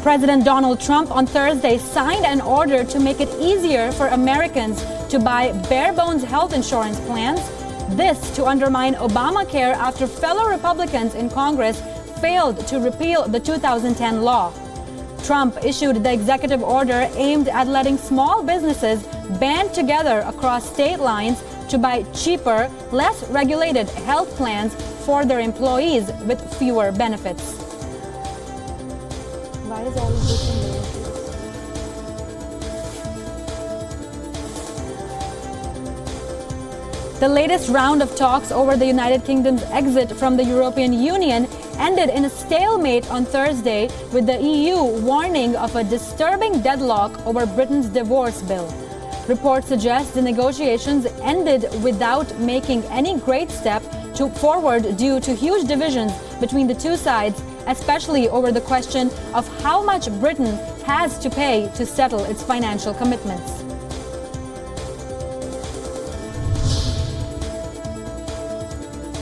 President Donald Trump on Thursday signed an order to make it easier for Americans to buy bare-bones health insurance plans. This to undermine Obamacare after fellow Republicans in Congress failed to repeal the 2010 law. Trump issued the executive order aimed at letting small businesses band together across state lines to buy cheaper, less regulated health plans for their employees with fewer benefits. Why is all of this in there? The latest round of talks over the United Kingdom's exit from the European Union ended in a stalemate on Thursday, with the EU warning of a disturbing deadlock over Britain's divorce bill. Reports suggest the negotiations ended without making any great step forward due to huge divisions between the two sides, especially over the question of how much Britain has to pay to settle its financial commitments.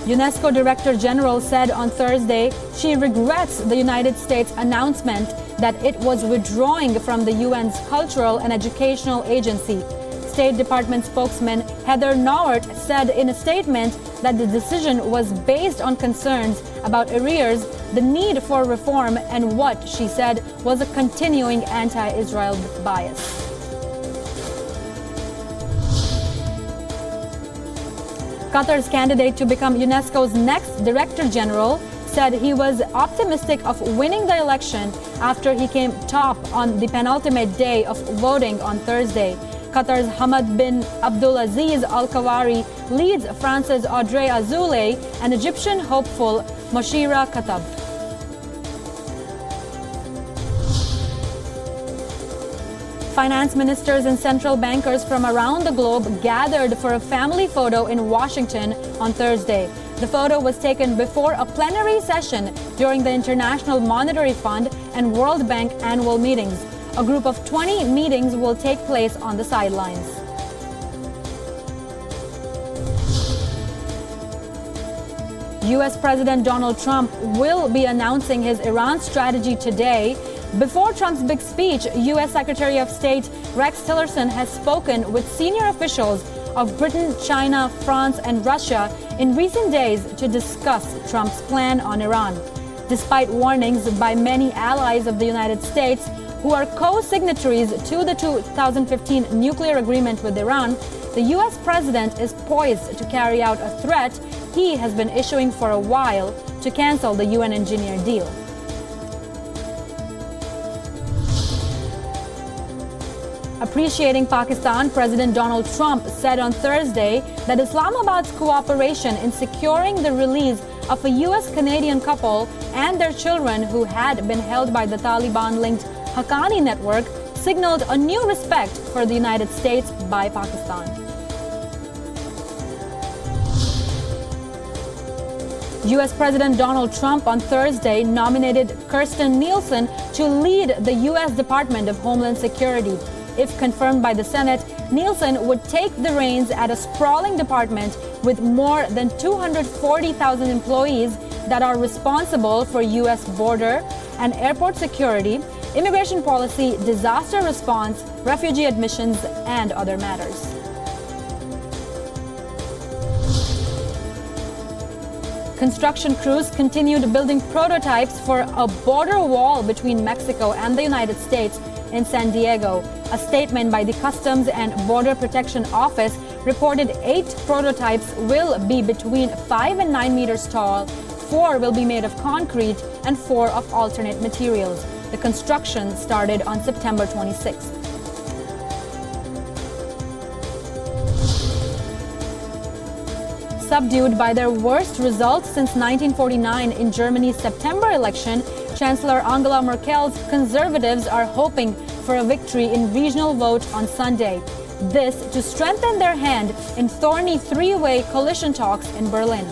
UNESCO Director General said on Thursday she regrets the United States announcement that it was withdrawing from the UN's Cultural and Educational Agency. State Department spokesman Heather Nauert said in a statement that the decision was based on concerns about arrears, the need for reform, and what she said was a continuing anti-Israel bias. Qatar's candidate to become UNESCO's next Director General said he was optimistic of winning the election after he came top on the penultimate day of voting on Thursday. Qatar's Hamad bin Abdulaziz Al Kawari leads France's Audrey Azoulay and Egyptian hopeful Moshira Khattab. Finance ministers and central bankers from around the globe gathered for a family photo in Washington on Thursday. The photo was taken before a plenary session during the International Monetary Fund and World Bank annual meetings. A group of 20 meetings will take place on the sidelines. U.S. President Donald Trump will be announcing his Iran strategy today. Before Trump's big speech, U.S. Secretary of State Rex Tillerson has spoken with senior officials of Britain, China, France, and Russia in recent days to discuss Trump's plan on Iran. Despite warnings by many allies of the United States who are co-signatories to the 2015 nuclear agreement with Iran, the U.S. president is poised to carry out a threat he has been issuing for a while to cancel the UN-engineered deal. Appreciating Pakistan, President Donald Trump said on Thursday that Islamabad's cooperation in securing the release of a U.S.-Canadian couple and their children who had been held by the Taliban-linked Haqqani network signaled a new respect for the United States by Pakistan. U.S. President Donald Trump on Thursday nominated Kirstjen Nielsen to lead the U.S. Department of Homeland Security. If confirmed by the Senate, Nielsen would take the reins at a sprawling department with more than 240,000 employees that are responsible for U.S. border and airport security, immigration policy, disaster response, refugee admissions, and other matters. Construction crews continued building prototypes for a border wall between Mexico and the United States in San Diego. A statement by the Customs and Border Protection Office reported 8 prototypes will be between 5 and 9 meters tall, 4 will be made of concrete, and 4 of alternate materials. The construction started on September 26th. Subdued by their worst results since 1949 in Germany's September election, Chancellor Angela Merkel's Conservatives are hoping for a victory in regional vote on Sunday. This to strengthen their hand in thorny three-way coalition talks in Berlin.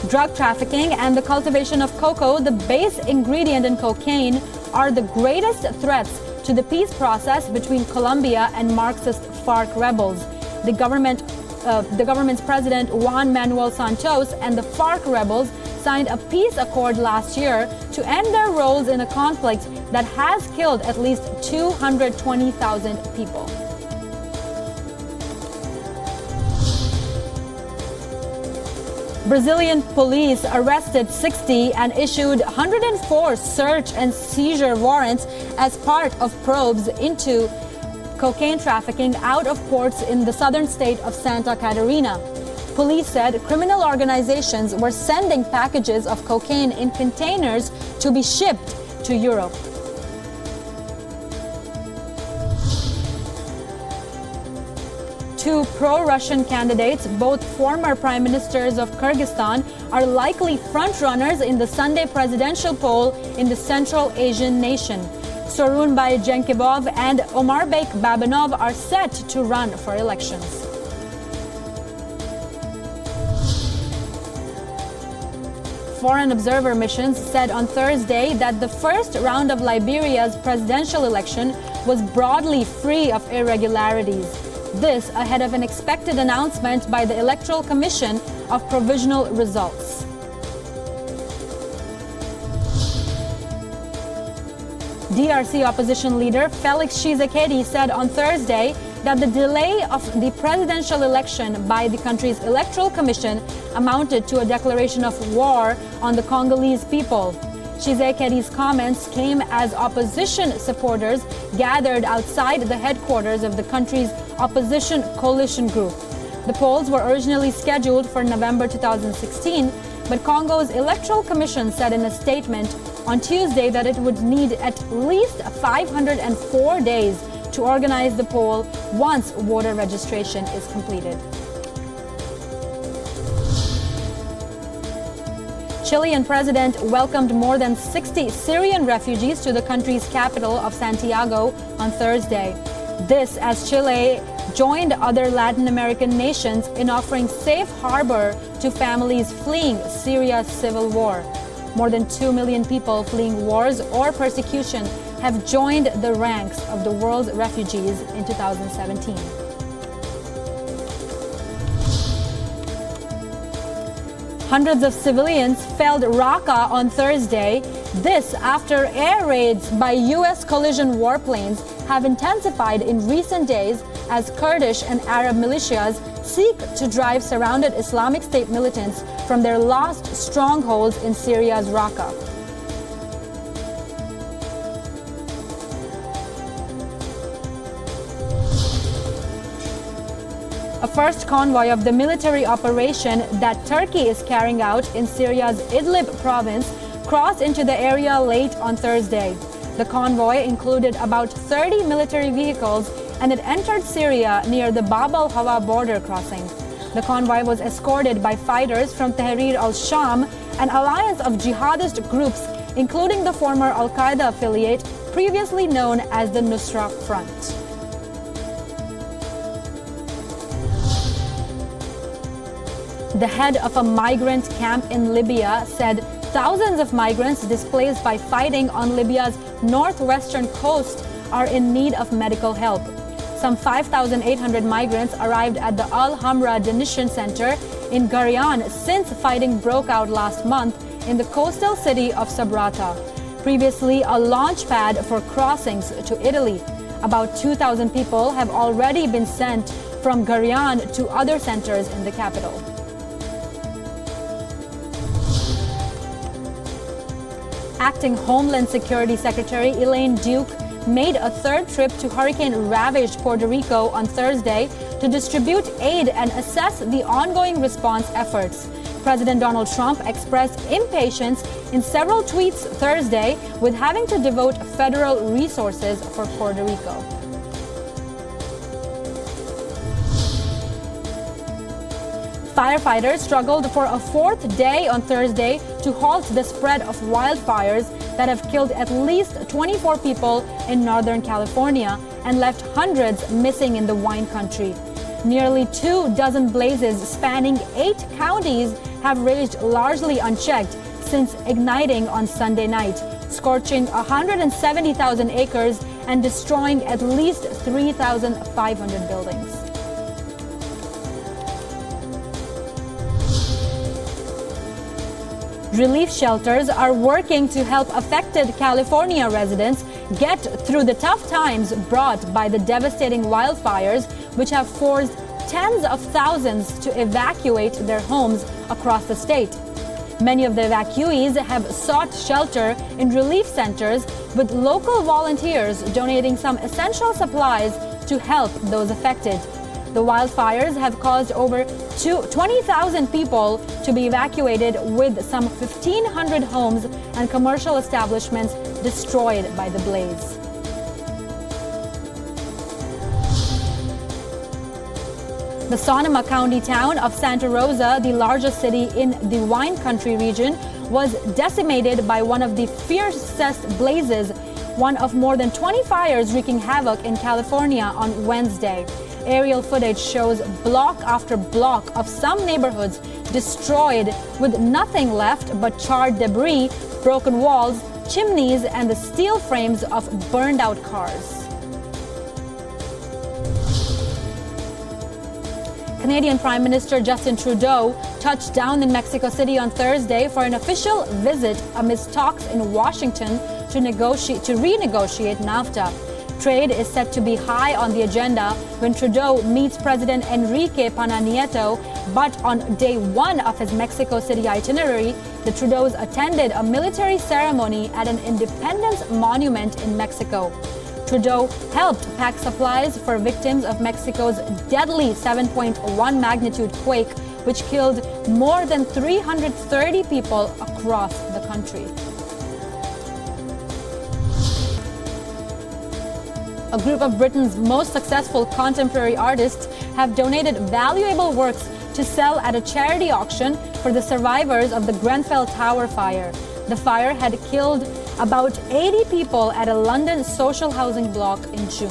Drug trafficking and the cultivation of cocoa, the base ingredient in cocaine, are the greatest threats to the peace process between Colombia and Marxist FARC rebels. The government the government's president, Juan Manuel Santos, and the FARC rebels signed a peace accord last year to end their roles in a conflict that has killed at least 220,000 people. Brazilian police arrested 60 and issued 104 search and seizure warrants as part of probes into cocaine trafficking out of ports in the southern state of Santa Catarina. Police said criminal organizations were sending packages of cocaine in containers to be shipped to Europe. Two pro-Russian candidates, both former prime ministers of Kyrgyzstan, are likely frontrunners in the Sunday presidential poll in the Central Asian nation. Sorunbay Jenkibov and Omarbek Babanov are set to run for elections. Foreign observer missions said on Thursday that the first round of Liberia's presidential election was broadly free of irregularities. This ahead of an expected announcement by the Electoral Commission of provisional results. DRC opposition leader Felix Tshisekedi said on Thursday that the delay of the presidential election by the country's Electoral Commission amounted to a declaration of war on the Congolese people. Tshisekedi's comments came as opposition supporters gathered outside the headquarters of the country's opposition coalition group. The polls were originally scheduled for November 2016, but Congo's Electoral Commission said in a statement on Tuesday that it would need at least 504 days to organize the poll once voter registration is completed. Chilean president welcomed more than 60 Syrian refugees to the country's capital of Santiago on Thursday. This as Chile joined other Latin American nations in offering safe harbor to families fleeing Syria's civil war. More than 2 million people fleeing wars or persecution have joined the ranks of the world's refugees in 2017. Hundreds of civilians failed Raqqa on Thursday. This after air raids by U.S. coalition warplanes have intensified in recent days as Kurdish and Arab militias seek to drive surrounded Islamic State militants from their lost strongholds in Syria's Raqqa. A first convoy of the military operation that Turkey is carrying out in Syria's Idlib province crossed into the area late on Thursday. The convoy included about 30 military vehicles and it entered Syria near the Bab al-Hawa border crossing. The convoy was escorted by fighters from Tahrir al-Sham, an alliance of jihadist groups, including the former al-Qaeda affiliate previously known as the Nusra Front. The head of a migrant camp in Libya said thousands of migrants displaced by fighting on Libya's northwestern coast are in need of medical help. Some 5,800 migrants arrived at the Al-Hamra Detention Center in Garian since fighting broke out last month in the coastal city of Sabrata, previously a launch pad for crossings to Italy. About 2,000 people have already been sent from Garian to other centers in the capital. Acting Homeland Security Secretary Elaine Duke made a third trip to hurricane-ravaged Puerto Rico on Thursday to distribute aid and assess the ongoing response efforts. President Donald Trump expressed impatience in several tweets Thursday with having to devote federal resources for Puerto Rico. Firefighters struggled for a fourth day on Thursday to halt the spread of wildfires that have killed at least 24 people in Northern California and left hundreds missing in the wine country. Nearly 24 blazes spanning 8 counties have raged largely unchecked since igniting on Sunday night, scorching 170,000 acres and destroying at least 3,500 buildings. Relief shelters are working to help affected California residents get through the tough times brought by the devastating wildfires, which have forced tens of thousands to evacuate their homes across the state. Many of the evacuees have sought shelter in relief centers, with local volunteers donating some essential supplies to help those affected. The wildfires have caused over 20,000 people to be evacuated, with some 1,500 homes and commercial establishments destroyed by the blaze. The Sonoma County town of Santa Rosa, the largest city in the wine country region, was decimated by one of the fiercest blazes, one of more than 20 fires wreaking havoc in California on Wednesday. Aerial footage shows block after block of some neighborhoods destroyed, with nothing left but charred debris, broken walls, chimneys, and the steel frames of burned-out cars. Canadian Prime Minister Justin Trudeau touched down in Mexico City on Thursday for an official visit amidst talks in Washington to renegotiate NAFTA. Trade is set to be high on the agenda when Trudeau meets President Enrique Pena Nieto, but on day one of his Mexico City itinerary, the Trudeaus attended a military ceremony at an independence monument in Mexico. Trudeau helped pack supplies for victims of Mexico's deadly 7.1 magnitude quake, which killed more than 330 people across the country. A group of Britain's most successful contemporary artists have donated valuable works to sell at a charity auction for the survivors of the Grenfell Tower fire. The fire had killed about 80 people at a London social housing block in June.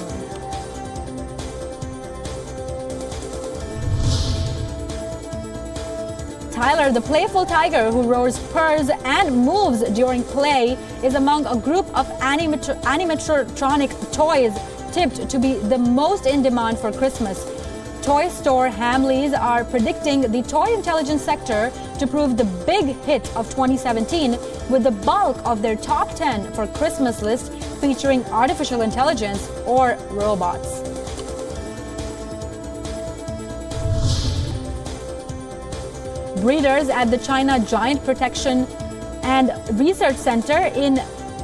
Tyler, the playful tiger who roars purrs and moves during play, is among a group of animatronic toys tipped to be the most in demand for Christmas. Toy store Hamleys are predicting the toy intelligence sector to prove the big hit of 2017, with the bulk of their top 10 for Christmas list featuring artificial intelligence or robots. Breeders at the China Giant Protection and Research Center in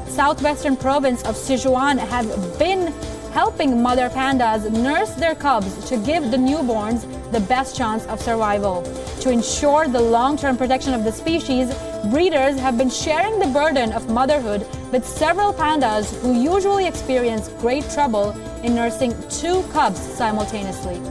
southwestern province of Sichuan have been helping mother pandas nurse their cubs to give the newborns the best chance of survival. To ensure the long-term protection of the species, breeders have been sharing the burden of motherhood with several pandas who usually experience great trouble in nursing two cubs simultaneously.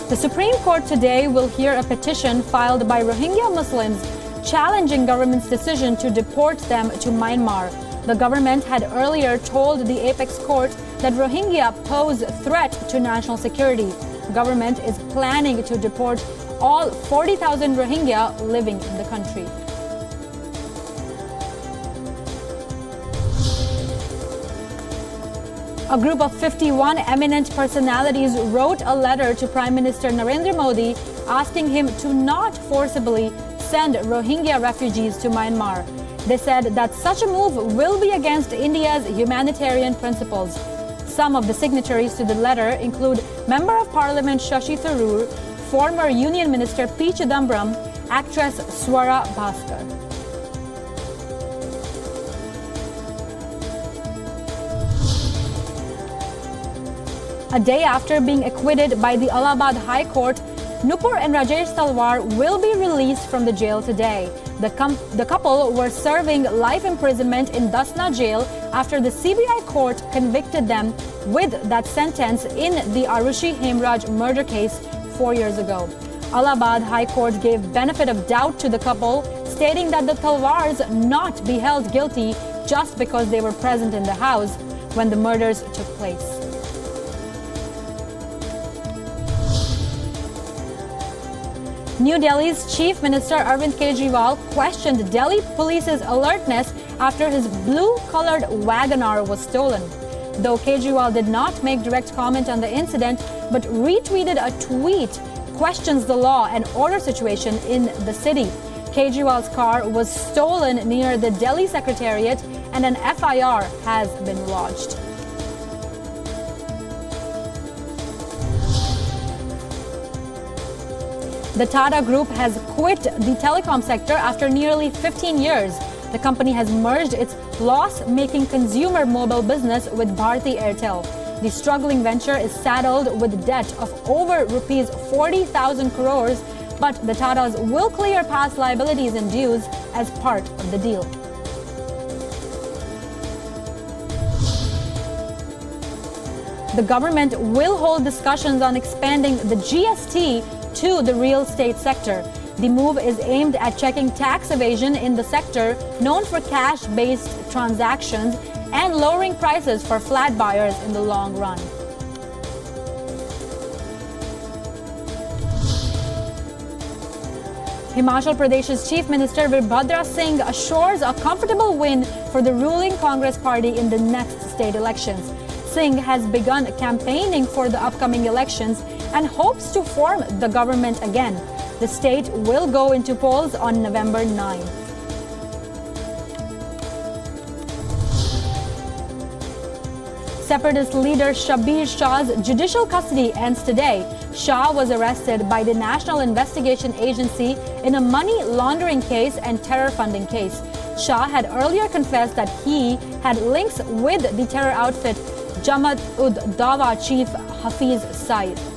The Supreme Court today will hear a petition filed by Rohingya Muslims challenging government's decision to deport them to Myanmar. The government had earlier told the apex court that Rohingya pose a threat to national security. The government is planning to deport all 40,000 Rohingya living in the country. A group of 51 eminent personalities wrote a letter to Prime Minister Narendra Modi asking him to not forcibly send Rohingya refugees to Myanmar. They said that such a move will be against India's humanitarian principles. Some of the signatories to the letter include Member of Parliament Shashi Tharoor, former Union Minister P. Chidambaram, actress Swara Bhaskar. A day after being acquitted by the Allahabad High Court, Nupur and Rajesh Talwar will be released from the jail today. The couple were serving life imprisonment in Dasna jail after the CBI court convicted them with that sentence in the Arushi Hemraj murder case 4 years ago. Allahabad High Court gave benefit of doubt to the couple, stating that the Talwars not be held guilty just because they were present in the house when the murders took place. New Delhi's Chief Minister Arvind Kejriwal questioned Delhi police's alertness after his blue-colored Wagonar was stolen. Though Kejriwal did not make direct comment on the incident, but retweeted a tweet questions the law and order situation in the city. Kejriwal's car was stolen near the Delhi Secretariat and an FIR has been lodged. The Tata Group has quit the telecom sector after nearly 15 years. The company has merged its loss-making consumer mobile business with Bharti Airtel. The struggling venture is saddled with debt of over rupees 40,000 crores, but the Tatas will clear past liabilities and dues as part of the deal. The government will hold discussions on expanding the GST to the real estate sector. The move is aimed at checking tax evasion in the sector known for cash-based transactions and lowering prices for flat buyers in the long run. Himachal Pradesh's Chief Minister Virbhadra Singh assures a comfortable win for the ruling Congress party in the next state elections. Singh has begun campaigning for the upcoming elections and hopes to form the government again. The state will go into polls on November 9th. Separatist leader Shabir Shah's judicial custody ends today. Shah was arrested by the National Investigation Agency in a money laundering case and terror funding case. Shah had earlier confessed that he had links with the terror outfit Jamaat-ud-Dawa chief Hafiz Saeed.